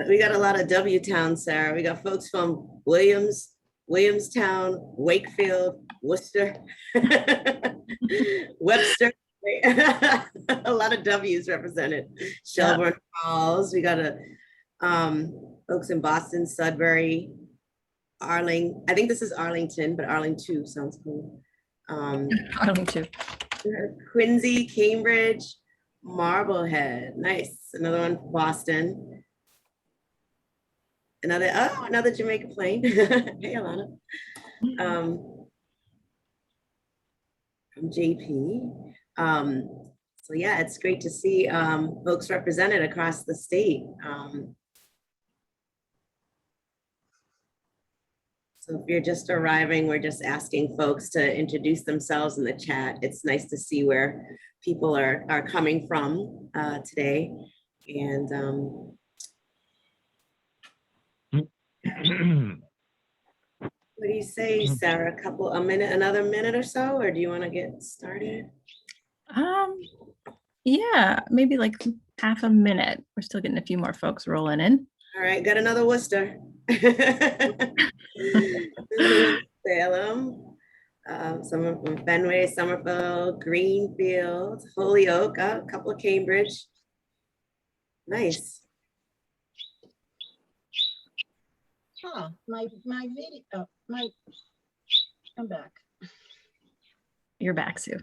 We got a lot of W towns, Sarah. We got folks from Williamstown, Wakefield, Worcester, Webster. A lot of W's represented. Shelburne Falls. We got folks in Boston, Sudbury, Arlington. I think this is Arlington, but Arlington too sounds cool. Arlington. Quincy, Cambridge, Marblehead. Nice. Another one, Boston. Another Jamaica Plain. Hey, Alana. From JP. So yeah, it's great to see folks represented across the state. So if you're just arriving, we're just asking folks to introduce themselves in the chat. It's nice to see where people are coming from today. And what do you say, Sarah? Another minute or so, or do you want to get started? Yeah, maybe like half a minute. We're still getting a few more folks rolling in. All right, got another Worcester. Salem, some from Fenway, Somerville, Greenfield, Holyoke, a couple of Cambridge. Nice. Huh, my video, I'm back. You're back, Sue.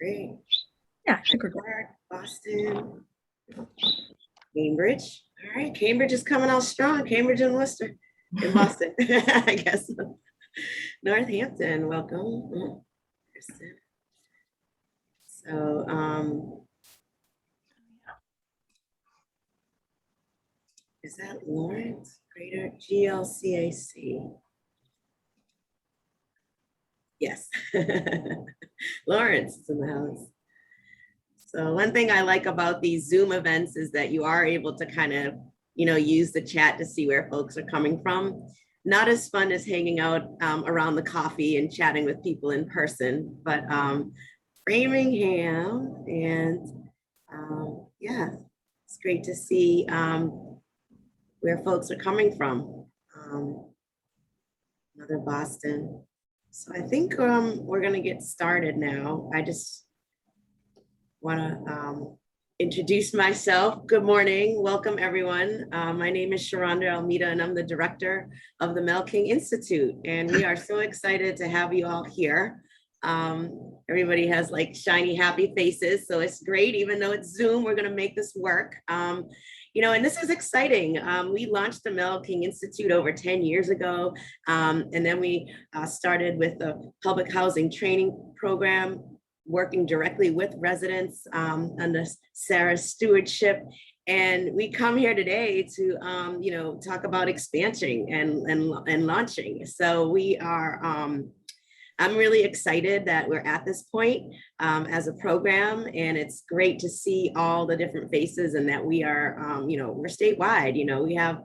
Great. Yeah, I think we're good. Boston, Cambridge. All right, Cambridge is coming out strong. Cambridge and Worcester in Boston, I guess. Northampton, welcome. So, is that Lawrence? Greater GLCAC. Yes, Lawrence is in the house. So one thing I like about these Zoom events is that you are able to kind of, use the chat to see where folks are coming from. Not as fun as hanging out around the coffee and chatting with people in person, but Framingham, and yeah, it's great to see where folks are coming from. Another Boston. So I think we're gonna get started now. I just wanna introduce myself. Good morning, welcome everyone. My name is Sharonda Almeida and I'm the director of the Mel King Institute. And we are so excited to have you all here. Everybody has like shiny, happy faces. So it's great, even though it's Zoom, we're gonna make this work. And this is exciting. We launched the Mel King Institute over 10 years ago. And then we started with the public housing training program, working directly with residents under Sarah's stewardship. And we come here today to, talk about expansion and launching. So we are, I'm really excited that we're at this point as a program, and it's great to see all the different faces and that we are, we're statewide. We have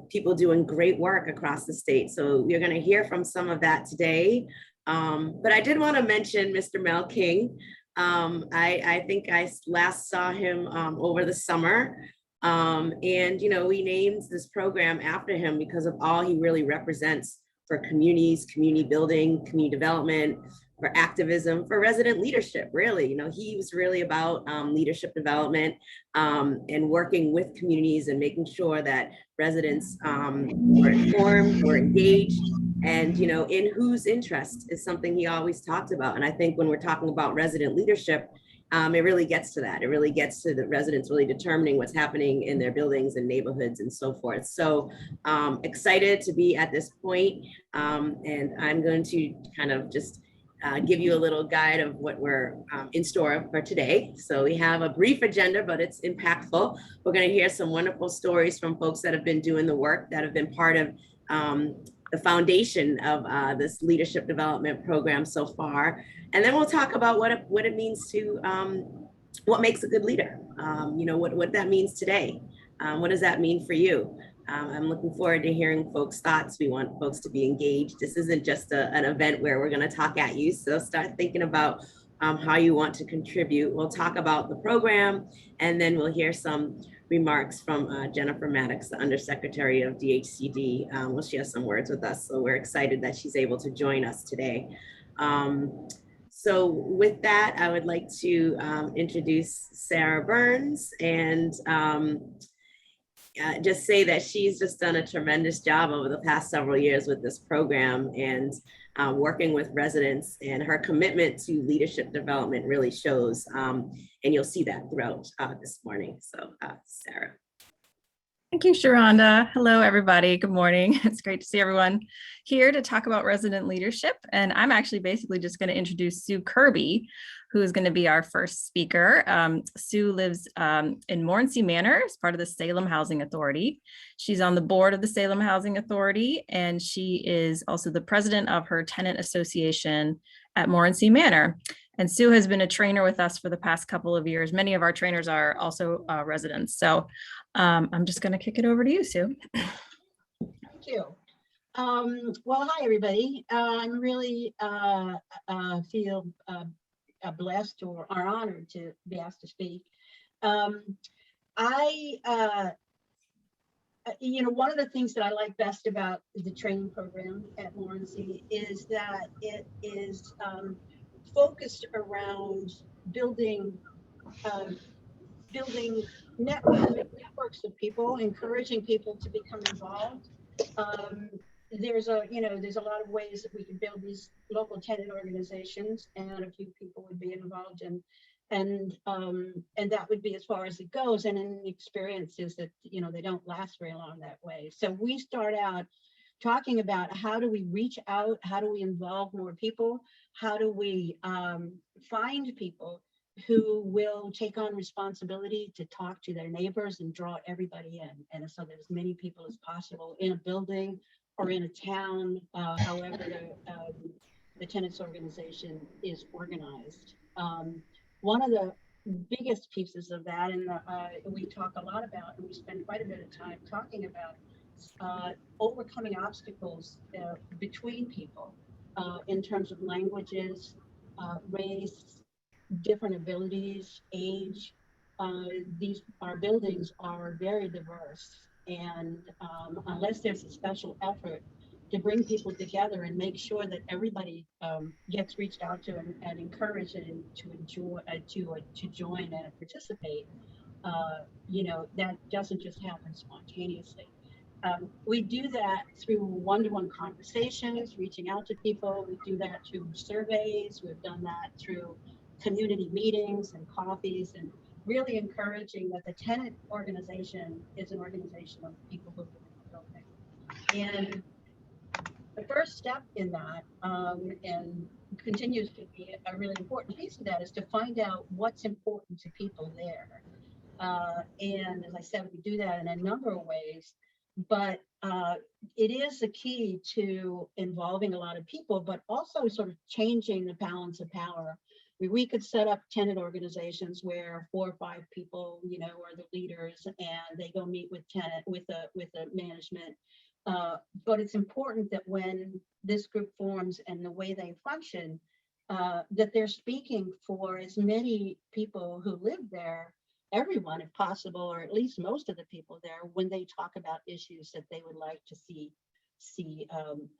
people doing great work across the state. So we're going to hear from some of that today. But I did want to mention Mr. Mel King. I think I last saw him over the summer. And, we named this program after him because of all he really represents for communities, community building, community development, for activism, for resident leadership, really. He was really about leadership development and working with communities and making sure that residents were informed, were engaged, and in whose interest is something he always talked about. And I think when we're talking about resident leadership, it really gets to that. It really gets to the residents really determining what's happening in their buildings and neighborhoods and so forth. So excited to be at this point. And I'm going to kind of just give you a little guide of what we're in store for today. So we have a brief agenda, but it's impactful. We're going to hear some wonderful stories from folks that have been doing the work, that have been part of the foundation of this leadership development program so far. And then we'll talk about what it means to, what makes a good leader, what that means today. What does that mean for you? I'm looking forward to hearing folks' thoughts. We want folks to be engaged. This isn't just an event where we're going to talk at you. So start thinking about how you want to contribute. We'll talk about the program, and then we'll hear some remarks from Jennifer Maddox, the Undersecretary of DHCD. Will share some words with us. So we're excited that she's able to join us today. So with that, I would like to introduce Sarah Burns and just say that she's just done a tremendous job over the past several years with this program and working with residents, and her commitment to leadership development really shows. And you'll see that throughout this morning. So Sarah. Thank you, Sharonda. Hello, everybody. Good morning. It's great to see everyone here to talk about resident leadership. And I'm actually basically just going to introduce Sue Kirby, who is going to be our first speaker. Sue lives in Morency Manor as part of the Salem Housing Authority. She's on the board of the Salem Housing Authority, and she is also the president of her tenant association at Morency Manor. And Sue has been a trainer with us for the past couple of years. Many of our trainers are also residents. So I'm just going to kick it over to you, Sue. Thank you. Well, hi, everybody. I'm really feel blessed or honored to be asked to speak. You know, one of the things that I like best about the training program at Morency is that it is focused around building networks of people, encouraging people to become involved. There's a lot of ways that we can build these local tenant organizations, and a few people would be involved in, and that would be as far as it goes. And in the experience is that, you know, they don't last very long that way. So we start out talking about how do we reach out, how do we involve more people, how do we find people who will take on responsibility to talk to their neighbors and draw everybody in, and so that as many people as possible in a building or in a town, however the tenants organization is organized. One of the biggest pieces of that, and we talk a lot about, and we spend quite a bit of time talking about, overcoming obstacles between people in terms of languages, race, different abilities, age. Our buildings are very diverse, and unless there's a special effort to bring people together and make sure that everybody gets reached out to and encouraged and to enjoy to join and participate, you know, that doesn't just happen spontaneously. We do that through one-to-one conversations, reaching out to people. We do that through surveys. We've done that through community meetings and coffees, and really encouraging that the tenant organization is an organization of people who live in the building. And the first step in that, and continues to be a really important piece of that, is to find out what's important to people there. And as I said, we do that in a number of ways, but it is a key to involving a lot of people, but also sort of changing the balance of power. We could set up tenant organizations where 4 or 5 people, you know, are the leaders, and they go meet with the management. But it's important that when this group forms and the way they function, that they're speaking for as many people who live there, everyone if possible, or at least most of the people there, when they talk about issues that they would like to see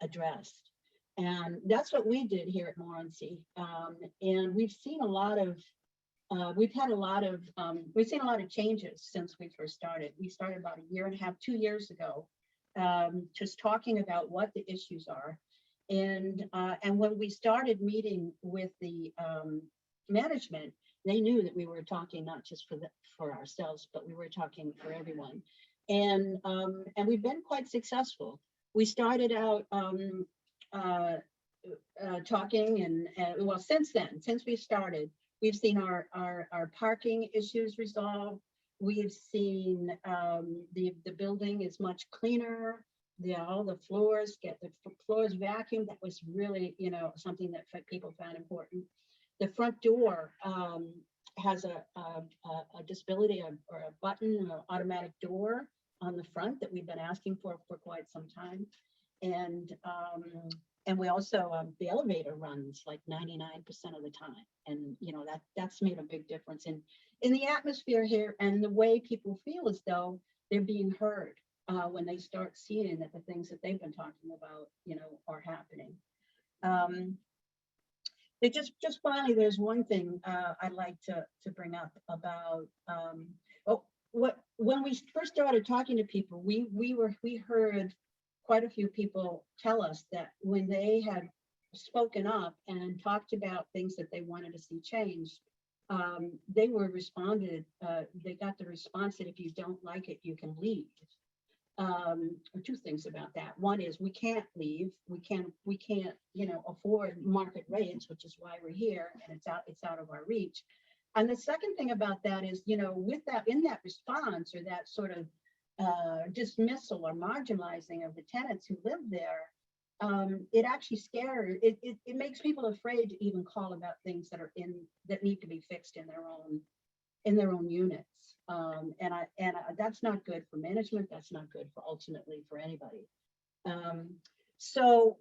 addressed. And that's what we did here at Morency. And we've seen a lot of changes since we first started. We started about 1.5 years, 2 years ago, just talking about what the issues are. And when we started meeting with the management, they knew that we were talking not just for ourselves, but we were talking for everyone. And we've been quite successful. We started out talking, and well, since we started, we've seen our parking issues resolved. We've seen the building is much cleaner. All the floors vacuumed. That was really, you know, something that people found important. The front door has a disability or a button, an automatic door on the front that we've been asking for quite some time. And we also, the elevator runs like 99% of the time. And, you know, that's made a big difference in the atmosphere here and the way people feel as though they're being heard when they start seeing that the things that they've been talking about, you know, are happening. It just finally, there's one thing I'd like to bring up about, when we first started talking to people, we heard quite a few people tell us that when they had spoken up and talked about things that they wanted to see changed, they were responded, they got the response that if you don't like it, you can leave. Two things about that. One is we can't leave. We can't, you know, afford market rates, which is why we're here, and it's out of our reach. And the second thing about that is, you know, with that, in that response or that sort of dismissal or marginalizing of the tenants who live there, it actually scares, it makes people afraid to even call about things that need to be fixed in their own units. And that's not good for management. That's not good for ultimately for anybody. So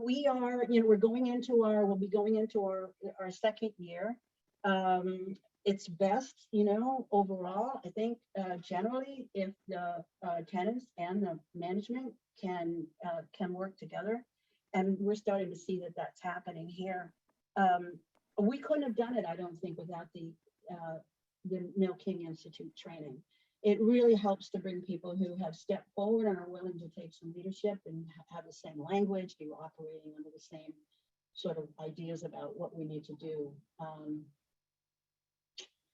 we are, you know, we'll be going into our second year. It's best, you know, overall, I think generally if the tenants and the management can work together, and we're starting to see that that's happening here. We couldn't have done it, I don't think, without the Neil King Institute training. It really helps to bring people who have stepped forward and are willing to take some leadership and have the same language, be operating under the same sort of ideas about what we need to do.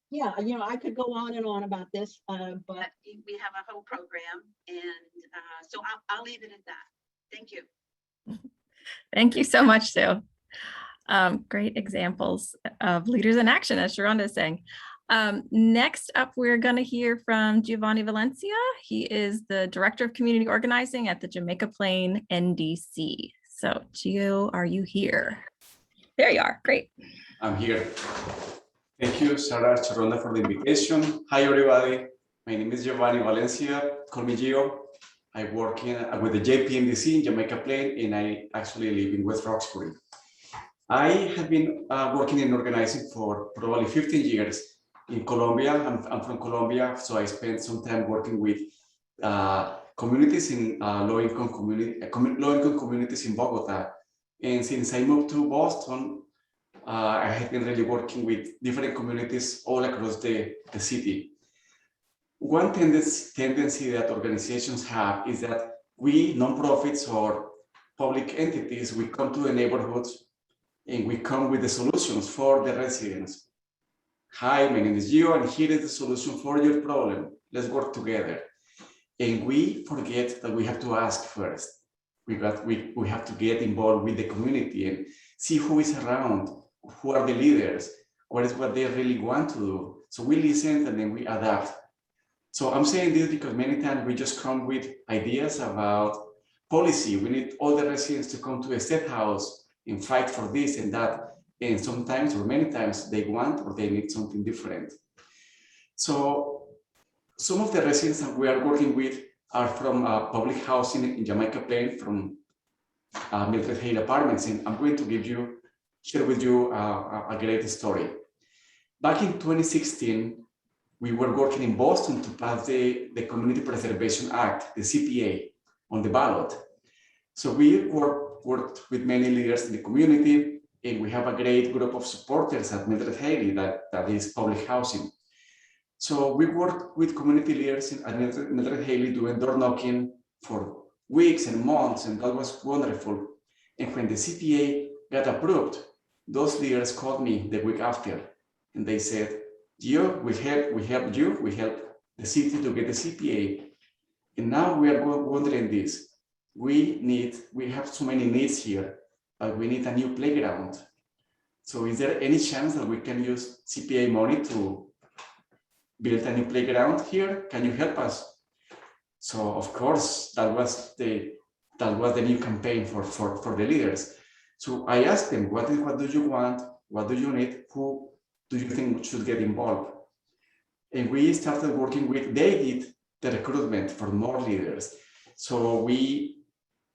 Yeah, you know, I could go on and on about this, but we have a whole program, and so I'll leave it at that. Thank you. Thank you so much, Sue. Great examples of leaders in action, as Sharonda is saying. Next up, we're going to hear from Giovanni Valencia. He is the Director of Community Organizing at the Jamaica Plain NDC. So, Gio, are you here? There you are. Great. I'm here. Thank you, Sarah, Sharonda, for the invitation. Hi, everybody. My name is Giovanni Valencia. Call me Gio. I work with the JPMDC in Jamaica Plain, and I actually live in West Roxbury. I have been working in organizing for probably 15 years in Colombia. I'm from Colombia, so I spent some time working with communities in low-income communities in Bogota. And since I moved to Boston, I have been really working with different communities all across the city. One tendency that organizations have is that we, nonprofits or public entities, we come to the neighborhoods and we come with the solutions for the residents. Hi, my name is Gio, and here is the solution for your problem. Let's work together. And we forget that we have to ask first. We have to get involved with the community and see who is around, who are the leaders, what is what they really want to do. So we listen and then we adapt. So I'm saying this because many times we just come with ideas about policy. We need all the residents to come to a state house and fight for this and that. And sometimes or many times they want or they need something different. So some of the residents that we are working with are from public housing in Jamaica Plain, from Mildred Hale Apartments. And I'm going to share with you a great story. Back in 2016, we were working in Boston to pass the Community Preservation Act, the CPA, on the ballot. So we worked with many leaders in the community, and we have a great group of supporters at Mildred Hale that is public housing. So we worked with community leaders at Mildred Hale doing door knocking for weeks and months, and that was wonderful. And when the CPA got approved, those leaders called me the week after, and they said, Gio, we helped you, we helped the city to get the CPA. And now we are wondering this. We have so many needs here, but we need a new playground. So is there any chance that we can use CPA money to build a new playground here? Can you help us? So of course, that was the new campaign for the leaders. So I asked them, what do you want? What do you need? Who do you think should get involved? And we started working they did the recruitment for more leaders. So we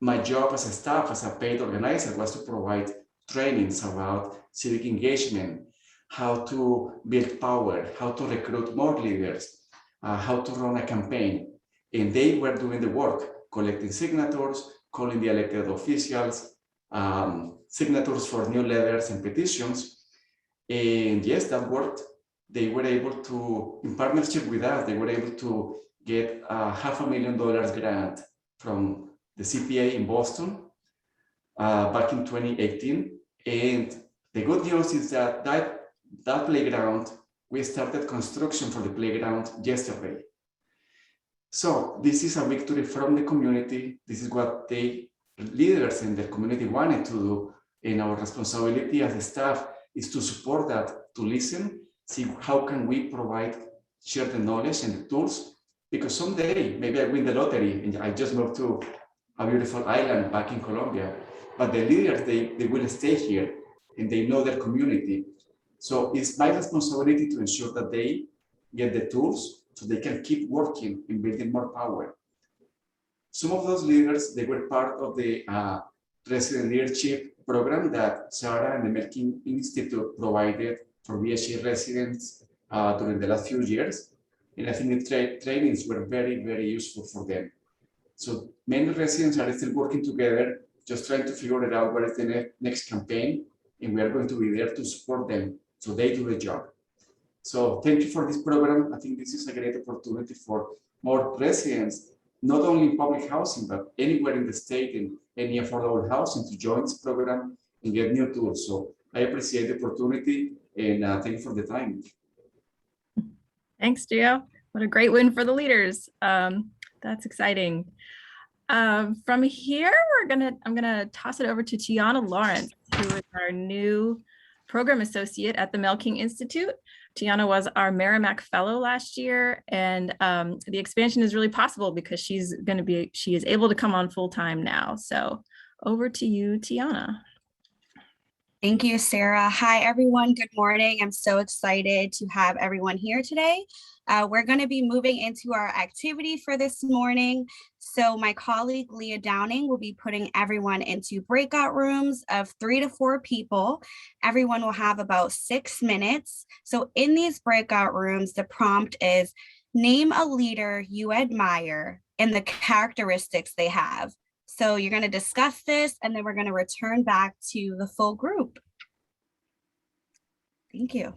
my job as a staff, as a paid organizer, was to provide trainings about civic engagement, how to build power, how to recruit more leaders, how to run a campaign. And they were doing the work, collecting signatures, calling the elected officials, signatures for new letters and petitions. And yes, that worked. They were able to, in partnership with us, they were able to get a $500,000 grant from the CPA in Boston back in 2018. And the good news is that that playground, we started construction for the playground yesterday. So this is a victory from the community. This is what the leaders in the community wanted to do. And our responsibility as a staff is to support that, to listen, see how can we provide, share the knowledge and the tools, because someday maybe I win the lottery and I just moved to a beautiful island back in Colombia, but the leaders, they will stay here and they know their community. So it's my responsibility to ensure that they get the tools so they can keep working in building more power. Some of those leaders, they were part of the resident leadership program that Sarah and the Merkin Institute provided for VHA residents during the last few years. And I think the trainings were very, very useful for them. So many residents are still working together, just trying to figure it out what is the next campaign, and we are going to be there to support them so they do the job. So thank you for this program. I think this is a great opportunity for more residents, not only in public housing, but anywhere in the state in any affordable housing to join this program and get new tools. So I appreciate the opportunity and thank you for the time. Thanks, Gio. What a great win for the leaders. That's exciting. From here, I'm gonna toss it over to Tiana Lawrence, who is our new program associate at the Mel King Institute. Tiana was our Merrimack Fellow last year, and the expansion is really possible because she is able to come on full time now. So over to you, Tiana. Thank you, Sarah. Hi, everyone. Good morning. I'm so excited to have everyone here today. We're going to be moving into our activity for this morning. So my colleague, Leah Downing, will be putting everyone into breakout rooms of 3 to 4 people. Everyone will have about 6 minutes. So in these breakout rooms, the prompt is name a leader you admire and the characteristics they have. So you're going to discuss this, and then we're going to return back to the full group. Thank you.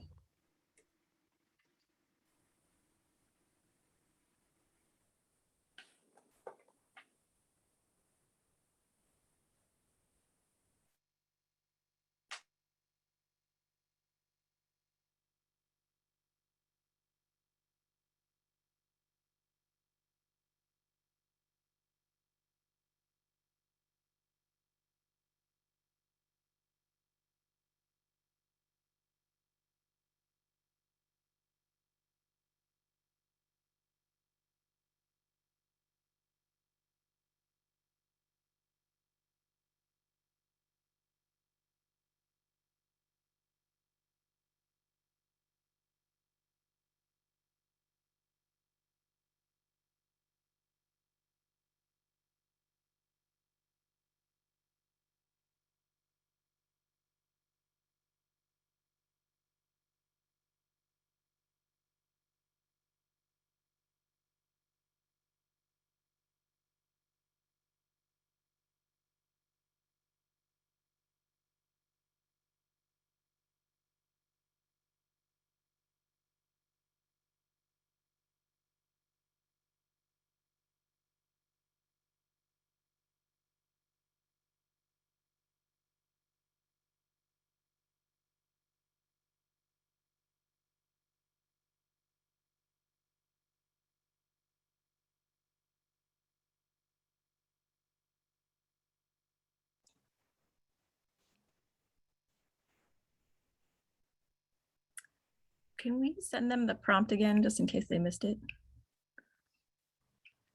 Can we send them the prompt again, just in case they missed it?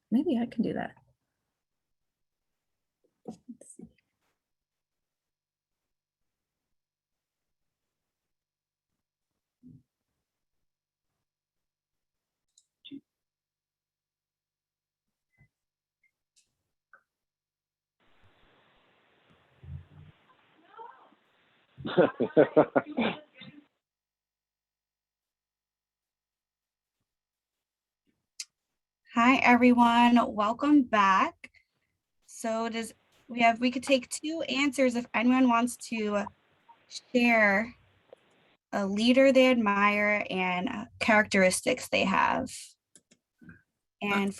Maybe I can do that. Let's see. Hi, everyone. Welcome back. So we could take 2 answers if anyone wants to share a leader they admire and characteristics they have. And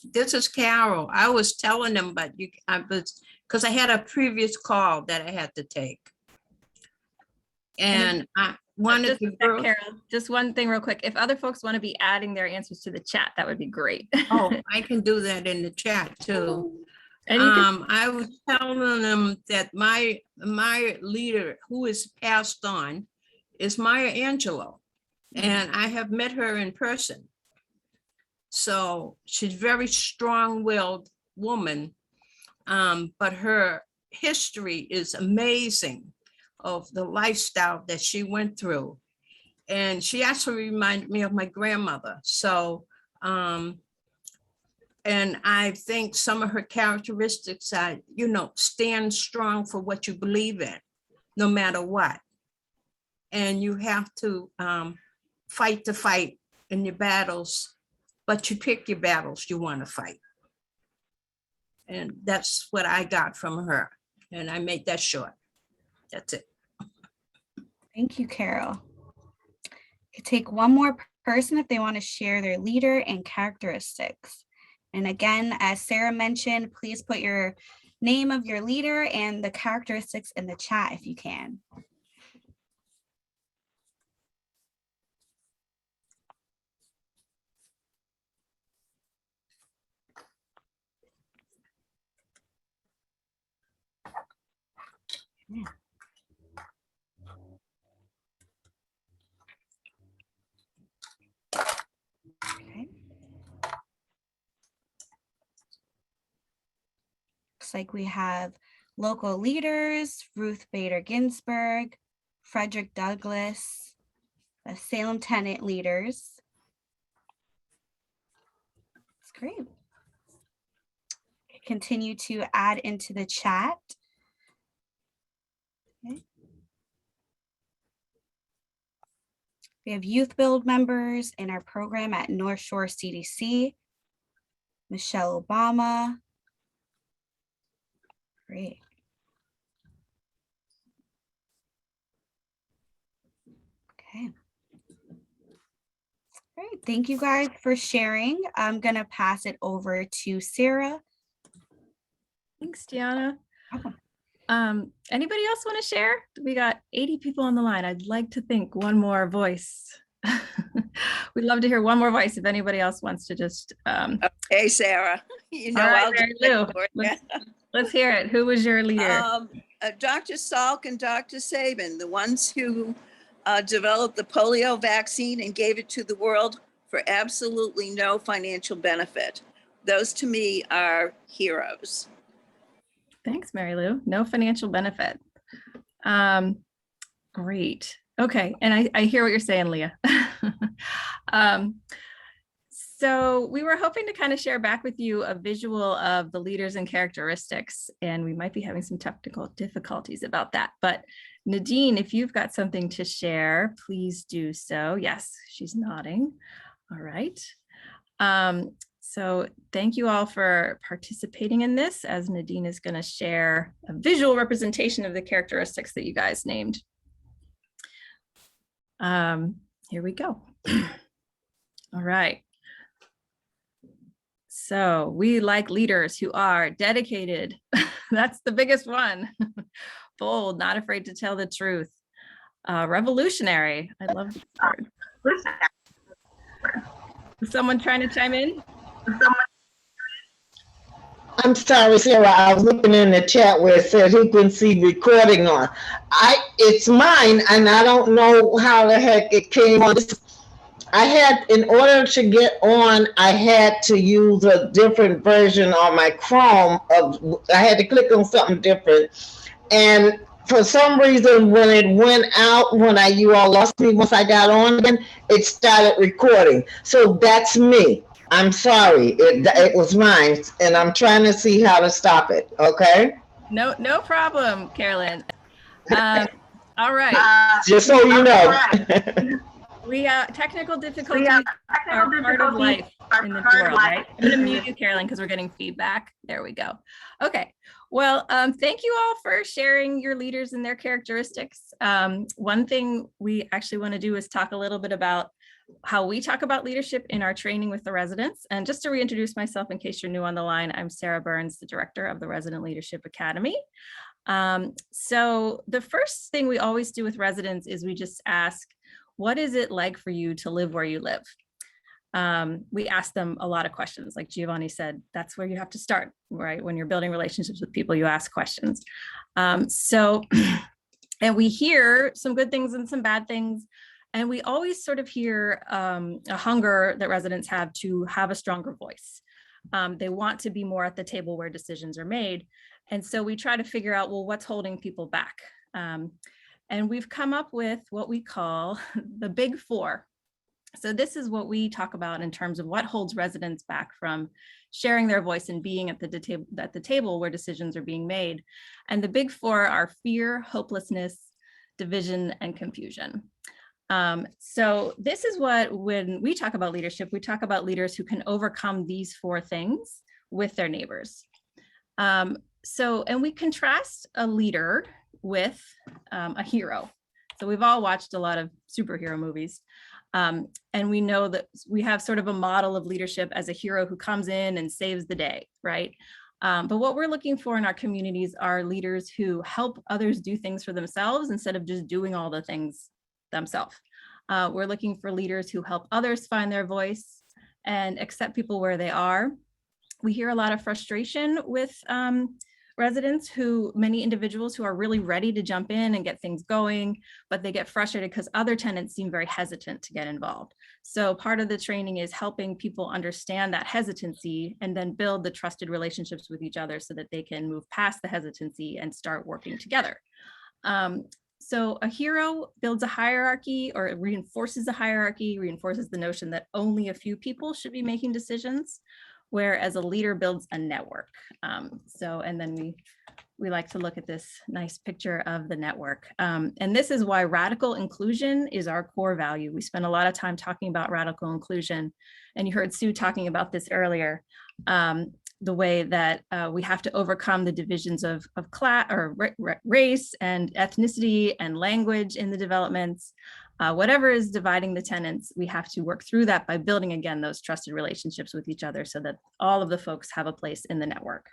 This is Carol. I was telling them, but because I had a previous call that I had to take. And I wanted Just, to. Carol, just one thing real quick. If other folks want to be adding their answers to the chat, that would be great. Oh, I can do that in the chat too. And you can, I was telling them that my leader, who is passed on, is Maya Angelou, and I have met her in person. So she's a very strong-willed woman, but her history is amazing of the lifestyle that she went through. And she actually reminded me of my grandmother. So, and I think some of her characteristics are, stand strong for what you believe in, no matter what. And you have to fight the fight in your battles, but you pick your battles you want to fight. And that's what I got from her. And I made that short. That's it. thank you, Carol. You take one more person if they want to share their leader and characteristics. And again, as Sarah mentioned, please put your name of your leader and the characteristics in the chat if you can. Yeah. Okay. Looks like we have local leaders, Ruth Bader Ginsburg, Frederick Douglass, the Salem tenant leaders. That's great. Continue to add into the chat. Okay. We have Youth Build members in our program at North Shore CDC. Michelle Obama. Great. Okay. Great. Thank you guys for sharing. I'm going to pass it over to Sarah. thanks, Deanna. Welcome. Anybody else want to share? We got 80 people on the line. I'd like to think one more voice. We'd love to hear one more voice if anybody else wants to just. Hey, Sarah. You know, All right, I'll Mary do it Lou, for you. let's hear it. Who was your leader? Dr. Salk and Dr. Sabin, the ones who developed the polio vaccine and gave it to the world for absolutely no financial benefit. Those to me are heroes. Thanks, Mary Lou. No financial benefit. Great. Okay. And I hear what you're saying, Leah. So we were hoping to kind of share back with you a visual of the leaders and characteristics, and we might be having some technical difficulties about that. But Nadine, if you've got something to share, please do so. Yes, she's nodding. All right. So thank you all for participating in this, as Nadine is going to share a visual representation of the characteristics that you guys named. Here we go. All right. So we like leaders who are dedicated. That's the biggest one. Bold, not afraid to tell the truth. Revolutionary. I love this word. Is someone trying to chime in? I'm sorry, Sarah. I was looking in the chat where it said who can see recording on. It's mine, and I don't know how the heck it came on. I had, in order to get on, I had to use a different version on my Chrome. I had to click on something different, and for some reason, when it went out, you all lost me once I got on again, it started recording. So that's me. I'm sorry. It was mine, and I'm trying to see how to stop it. Okay. No problem, Carolyn. All right. Just so you know. We technical difficulties are part of life in this world, right? I'm going to mute you, Carolyn, because we're getting feedback. There we go. Okay. Well, thank you all for sharing your leaders and their characteristics. One thing we actually want to do is talk a little bit about how we talk about leadership in our training with the residents. And just to reintroduce myself, in case you're new on the line, I'm Sarah Burns, the director of the Resident Leadership Academy. So the first thing we always do with residents is we just ask, what is it like for you to live where you live? We ask them a lot of questions. Like Giovanni said, that's where you have to start, right? When you're building relationships with people, you ask questions. And we hear some good things and some bad things. And we always sort of hear a hunger that residents have to have a stronger voice. They want to be more at the table where decisions are made. And so we try to figure out, well, what's holding people back? And we've come up with what we call the big four. So this is what we talk about in terms of what holds residents back from sharing their voice and being at the table where decisions are being made. And the big four are fear, hopelessness, division, and confusion. So this is what, when we talk about leadership, we talk about leaders who can overcome these four things with their neighbors. And we contrast a leader with a hero. So we've all watched a lot of superhero movies. And we know that we have sort of a model of leadership as a hero who comes in and saves the day, right? But what we're looking for in our communities are leaders who help others do things for themselves instead of just doing all the things themselves. We're looking for leaders who help others find their voice and accept people where they are. We hear a lot of frustration with residents many individuals who are really ready to jump in and get things going, but they get frustrated because other tenants seem very hesitant to get involved. So part of the training is helping people understand that hesitancy and then build the trusted relationships with each other so that they can move past the hesitancy and start working together. So a hero builds a hierarchy or reinforces a hierarchy, reinforces the notion that only a few people should be making decisions, whereas a leader builds a network. And then we like to look at this nice picture of the network. And this is why radical inclusion is our core value. We spend a lot of time talking about radical inclusion. And you heard Sue talking about this earlier, the way that we have to overcome the divisions of class or race and ethnicity and language in the developments. Whatever is dividing the tenants, we have to work through that by building, again, those trusted relationships with each other so that all of the folks have a place in the network.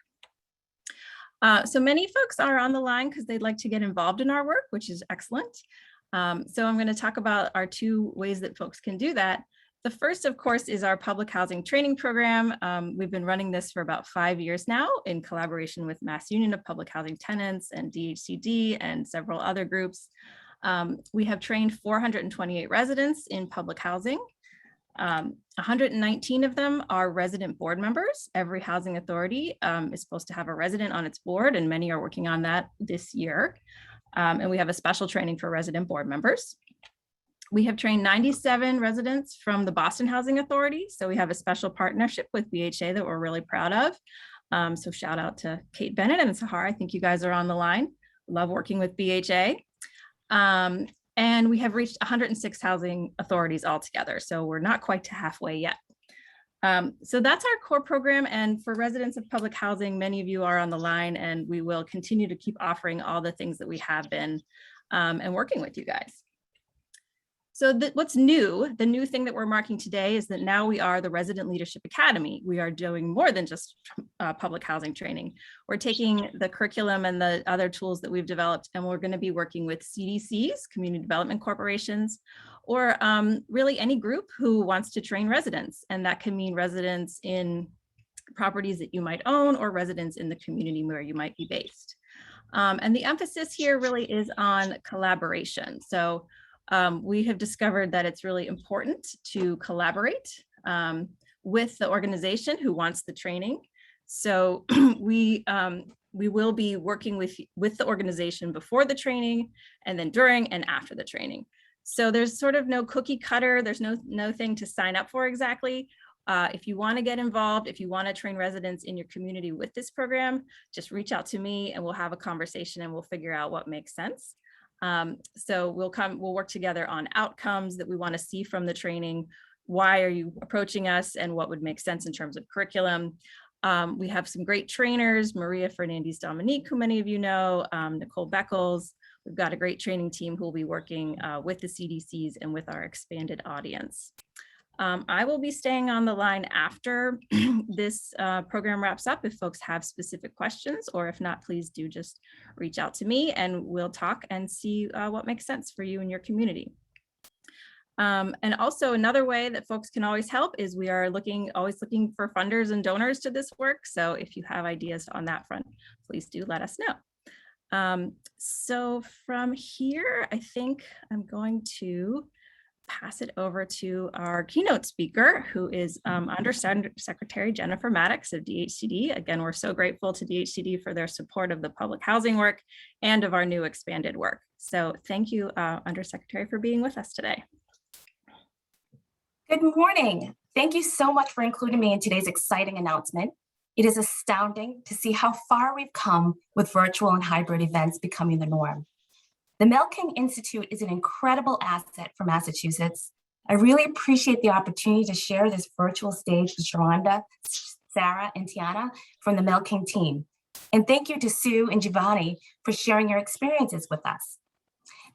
So many folks are on the line because they'd like to get involved in our work, which is excellent. So I'm going to talk about our two ways that folks can do that. The first, of course, is our public housing training program. We've been running this for about 5 years now in collaboration with Mass Union of Public Housing Tenants and DHCD and several other groups. We have trained 428 residents in public housing. 119 of them are resident board members. Every housing authority is supposed to have a resident on its board, and many are working on that this year. And we have a special training for resident board members. We have trained 97 residents from the Boston Housing Authority. So we have a special partnership with BHA that we're really proud of. So shout out to Kate Bennett and Sahara. I think you guys are on the line. Love working with BHA. And we have reached 106 housing authorities altogether. So we're not quite to halfway yet. So that's our core program. And for residents of public housing, many of you are on the line, and we will continue to keep offering all the things that we have been and working with you guys. So what's new, the new thing that we're marking today is that now we are the Resident Leadership Academy. We are doing more than just public housing training. We're taking the curriculum and the other tools that we've developed, and we're going to be working with CDCs, community development corporations, or really any group who wants to train residents. And that can mean residents in properties that you might own or residents in the community where you might be based. And the emphasis here really is on collaboration. So we have discovered that it's really important to collaborate with the organization who wants the training. So we will be working with the organization before the training and then during and after the training. So there's sort of no cookie cutter. There's no thing to sign up for exactly. If you want to get involved, if you want to train residents in your community with this program, just reach out to me and we'll have a conversation and we'll figure out what makes sense. So we'll work together on outcomes that we want to see from the training. Why are you approaching us and what would make sense in terms of curriculum? We have some great trainers, Maria Fernandez Dominique, who many of you know, Nicole Beckles. We've got a great training team who will be working with the CDCs and with our expanded audience. I will be staying on the line after this program wraps up if folks have specific questions, or if not, please do just reach out to me and we'll talk and see what makes sense for you and your community. And also another way that folks can always help is we are always looking for funders and donors to this work. So if you have ideas on that front, please do let us know. So from here, I think I'm going to pass it over to our keynote speaker, who is Undersecretary Jennifer Maddox of DHCD. Again, we're so grateful to DHCD for their support of the public housing work and of our new expanded work. So thank you, Undersecretary, for being with us today. Good morning. Thank you so much for including me in today's exciting announcement. It is astounding to see how far we've come with virtual and hybrid events becoming the norm. The Mel King Institute is an incredible asset for Massachusetts. I really appreciate the opportunity to share this virtual stage with Sharonda, Sarah, and Tiana from the Mel King team. And thank you to Sue and Giovanni for sharing your experiences with us.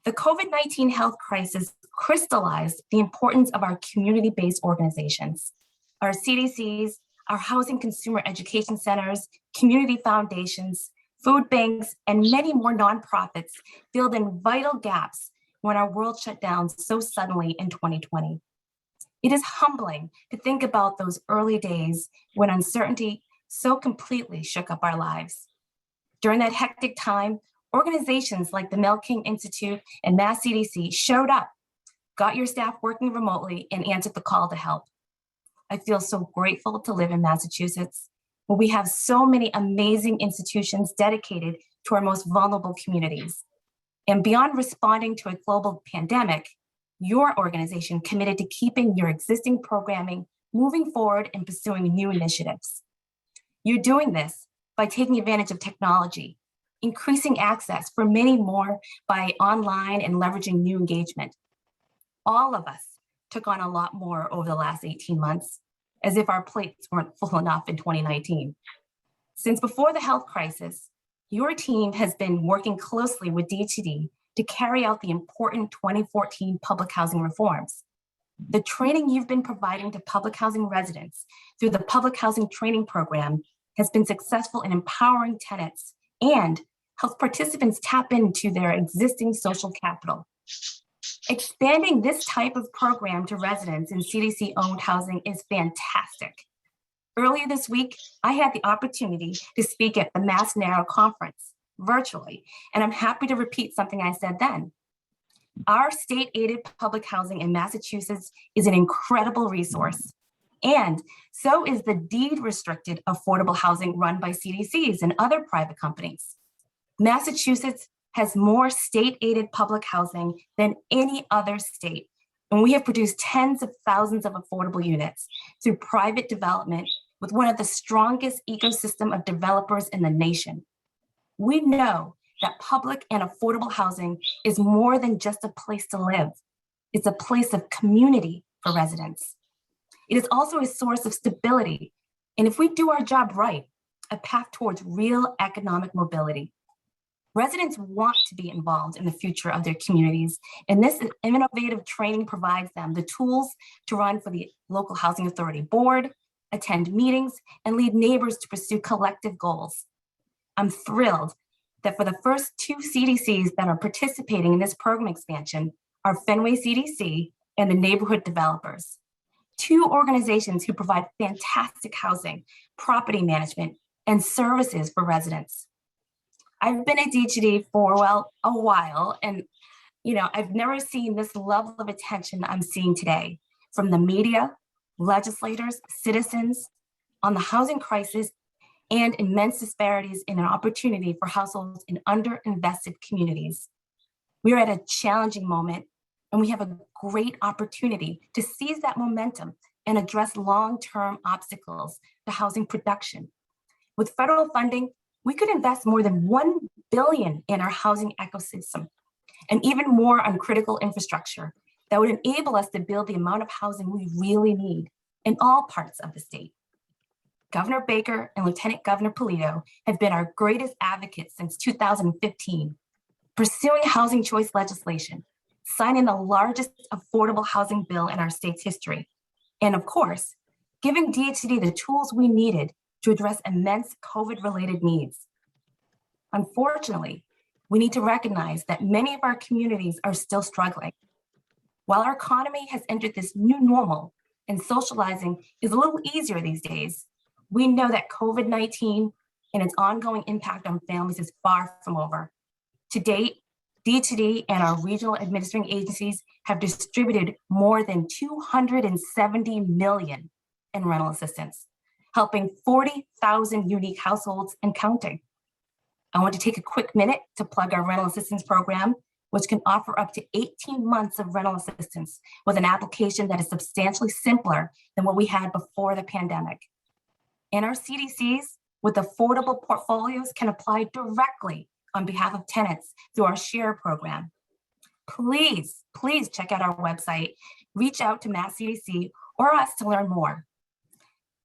The COVID-19 health crisis crystallized the importance of our community-based organizations. Our CDCs, our housing consumer education centers, community foundations, food banks, and many more nonprofits filled in vital gaps when our world shut down so suddenly in 2020. It is humbling to think about those early days when uncertainty so completely shook up our lives. During that hectic time, organizations like the Mel King Institute and Mass CDC showed up, got your staff working remotely, and answered the call to help. I feel so grateful to live in Massachusetts, where we have so many amazing institutions dedicated to our most vulnerable communities. And beyond responding to a global pandemic, your organization committed to keeping your existing programming moving forward and pursuing new initiatives. You're doing this by taking advantage of technology, increasing access for many more by online and leveraging new engagement. All of us took on a lot more over the last 18 months, as if our plates weren't full enough in 2019. Since before the health crisis, your team has been working closely with DHCD to carry out the important 2014 public housing reforms. The training you've been providing to public housing residents through the Public Housing Training Program has been successful in empowering tenants and helps participants tap into their existing social capital. Expanding this type of program to residents in CDC-owned housing is fantastic. Earlier this week, I had the opportunity to speak at the Mass Narrow Conference virtually, and I'm happy to repeat something I said then. Our state-aided public housing in Massachusetts is an incredible resource, and so is the deed-restricted affordable housing run by CDCs and other private companies. Massachusetts has more state-aided public housing than any other state, and we have produced tens of thousands of affordable units through private development with one of the strongest ecosystem of developers in the nation. We know that public and affordable housing is more than just a place to live. It's a place of community for residents. It is also a source of stability, and if we do our job right, a path towards real economic mobility. Residents want to be involved in the future of their communities, and this innovative training provides them the tools to run for the local housing authority board, attend meetings, and lead neighbors to pursue collective goals. I'm thrilled that for the first two CDCs that are participating in this program expansion are Fenway CDC and the Neighborhood Developers, two organizations who provide fantastic housing, property management, and services for residents. I've been at DHCD for, well, a while, and I've never seen this level of attention I'm seeing today from the media, legislators, citizens on the housing crisis and immense disparities in an opportunity for households in underinvested communities. We're at a challenging moment, and we have a great opportunity to seize that momentum and address long-term obstacles to housing production. With federal funding, we could invest more than $1 billion in our housing ecosystem and even more on critical infrastructure that would enable us to build the amount of housing we really need in all parts of the state. Governor Baker and Lieutenant Governor Polito have been our greatest advocates since 2015, pursuing housing choice legislation, signing the largest affordable housing bill in our state's history, and of course, giving DHCD the tools we needed to address immense COVID-related needs. Unfortunately, we need to recognize that many of our communities are still struggling. While our economy has entered this new normal and socializing is a little easier these days, we know that COVID-19 and its ongoing impact on families is far from over. To date, DHCD and our regional administrative agencies have distributed more than $270 million in rental assistance, helping 40,000 unique households and counting. I want to take a quick minute to plug our rental assistance program, which can offer up to 18 months of rental assistance with an application that is substantially simpler than what we had before the pandemic. And our CDCs with affordable portfolios can apply directly on behalf of tenants through our SHARE program. Please check out our website, reach out to Mass CDC or us to learn more.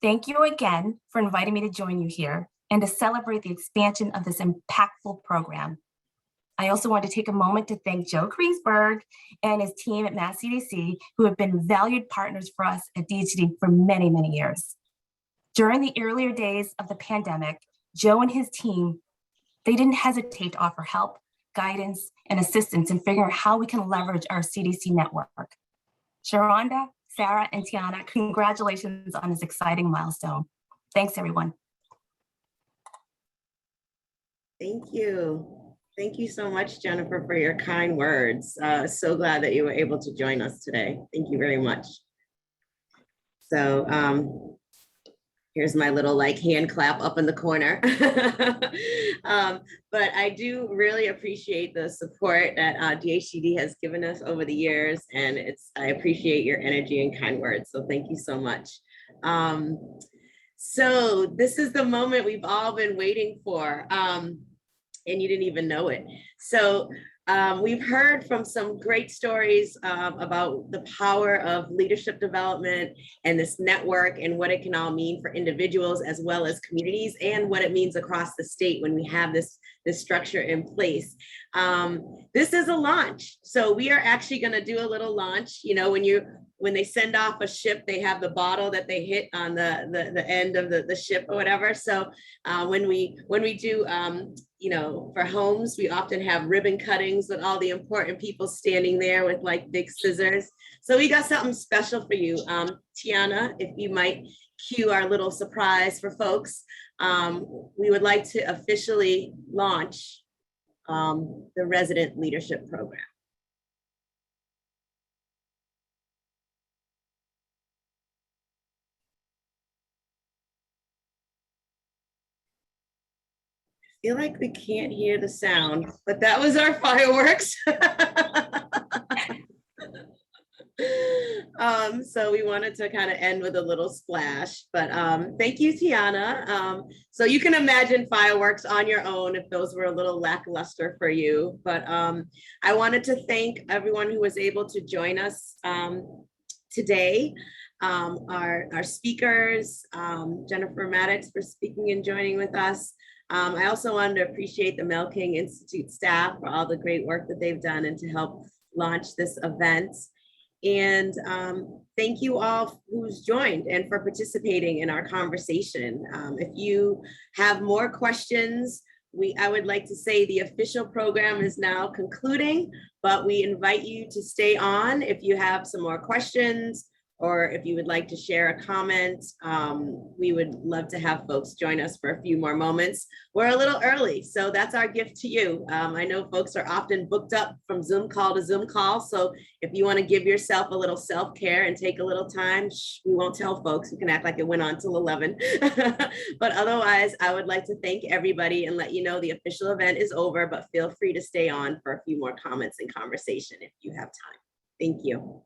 Thank you again for inviting me to join you here and to celebrate the expansion of this impactful program. I also want to take a moment to thank Joe Kreisberg and his team at Mass CDC, who have been valued partners for us at DHCD for many, many years. During the earlier days of the pandemic, Joe and his team, they didn't hesitate to offer help, guidance, and assistance in figuring out how we can leverage our CDC network. Sharonda, Sarah, and Tiana, congratulations on this exciting milestone. Thanks, everyone. Thank you. Thank you so much, Jennifer, for your kind words. So glad that you were able to join us today. Thank you very much. So here's my little like hand clap up in the corner. But I do really appreciate the support that DHCD has given us over the years. And I appreciate your energy and kind words. So thank you so much. So this is the moment we've all been waiting for. And you didn't even know it. So we've heard from some great stories about the power of leadership development and this network and what it can all mean for individuals as well as communities and what it means across the state when we have this structure in place. This is a launch. So we are actually going to do a little launch. You know, when they send off a ship, they have the bottle that they hit on the end of the ship or whatever. So when we do, you know, for homes, we often have ribbon cuttings with all the important people standing there with like big scissors. So we got something special for you. Tiana, if you might cue our little surprise for folks, we would like to officially launch the Resident Leadership Program. I feel like we can't hear the sound, but that was our fireworks. So we wanted to kind of end with a little splash, but thank you, Tiana. So you can imagine fireworks on your own if those were a little lackluster for you. But I wanted to thank everyone who was able to join us today. Our speakers, Jennifer Maddox for speaking and joining with us. I also wanted to appreciate the Mel King Institute staff for all the great work that they've done and to help launch this event. And thank you all who's joined and for participating in our conversation. If you have more questions, I would like to say the official program is now concluding, but we invite you to stay on if you have some more questions or if you would like to share a comment. We would love to have folks join us for a few more moments. We're a little early, so that's our gift to you. I know folks are often booked up from Zoom call to Zoom call, so if you want to give yourself a little self-care and take a little time, we won't tell folks. We can act like it went on till 11. But otherwise, I would like to thank everybody and let you know the official event is over, but feel free to stay on for a few more comments and conversation if you have time. Thank you.